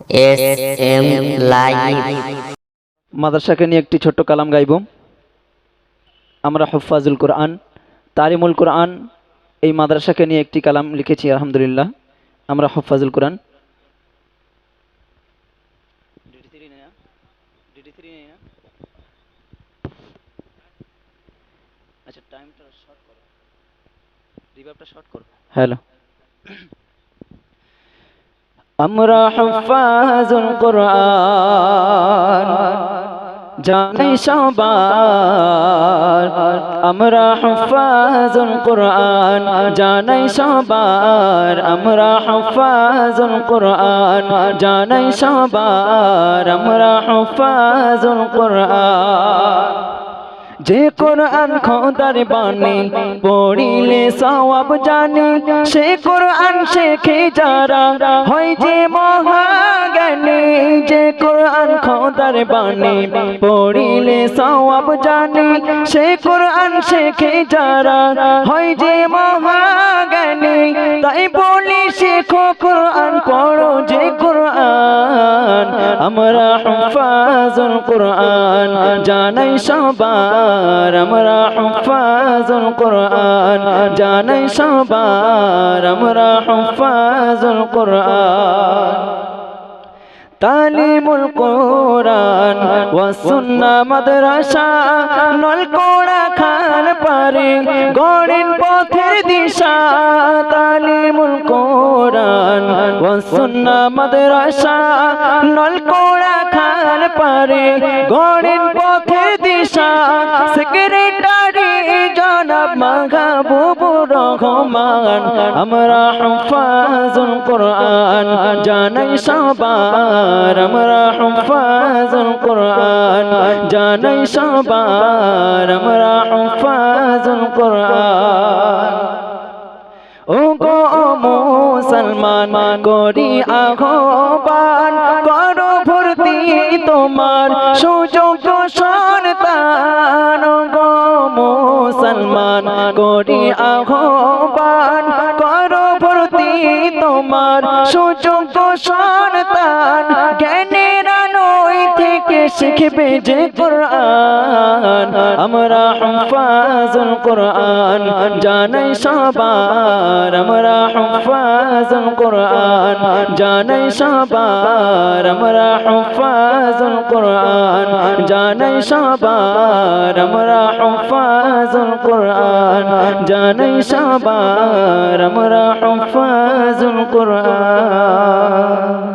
SM live. মাদ্রাসাকে নিয়ে একটি ছোট্ট কালাম গাইব। আমরা হুফাজুল কোরআন, তালিমুল কোরআন এই মাদ্রাসাকে নিয়ে একটি কালাম লিখেছি। আলহামদুলিল্লাহ, আমরা হুফাজুল কোরআন। হ্যালো, আমরা হুফাজুল কোরআন জানাই সবার, আমরা হুফাজুল কোরআন জানাই সবার, আমরা হুফাজুল কোরআন জানাই সবার, আমরা হুফাজুল কোরআন। যে কোরআন খোদার বাণী পড়িলে সওয়াব জানি, সে কোরআন শেখে যারা হয় যে মহাজ্ঞানী। যে কোরআন খোদার বাণী পড়িলে সওয়াব জানি, সে কোরআন শেখে যারা হয় যে মহাজ্ঞানী। তাই বলি শেখো কোরআন, পড়ো যে কোরআন, আমরা হুফাজুল কোরআন জানাই সবার, আমরা হুফাজুল কোরআন জানাই সবার, আমরা হুফাজুল কোরআন। তালিমুল কোরআন ওয়া সুন্নাহ মাদ্রাসা নলকোড়া খান পারে গড়েন পথের দিশা। তালিমুল কোরআন ওয়া সুন্নাহ মাদ্রাসা নলকোড়া খান পারে গড়েন পথের দিশা। সেক্রেটারি জনাব মাহবুবুর রহমান, আমরা হুফাজুল কোরআন জানাই সবার, আমরা হুফাজুল কোরআন জানাই সবার, আমরা হুফাজুল কোরআন। ও গো মুসলমান করি আহ্বান, করো ভর্তি তোমার সুযোগ্য সন্তান। ও গো মুসলমান করি আহ্বান, করো ভর্তি তোমার সুযোগ্য সন্তান। জ্ঞানের আলোয় থেকে শিখবে যে কোরআন, আমরা হুফাজুল কোরআন জানাই সবার, আমরা হুফাজুল কোরআন জানাই সবার, আমরা হুফাজুল কোরআন জানাই সবার, আমরা হুফাজুল কোরআন জানাই সবার, আমরা হুফাজুল কোরআন।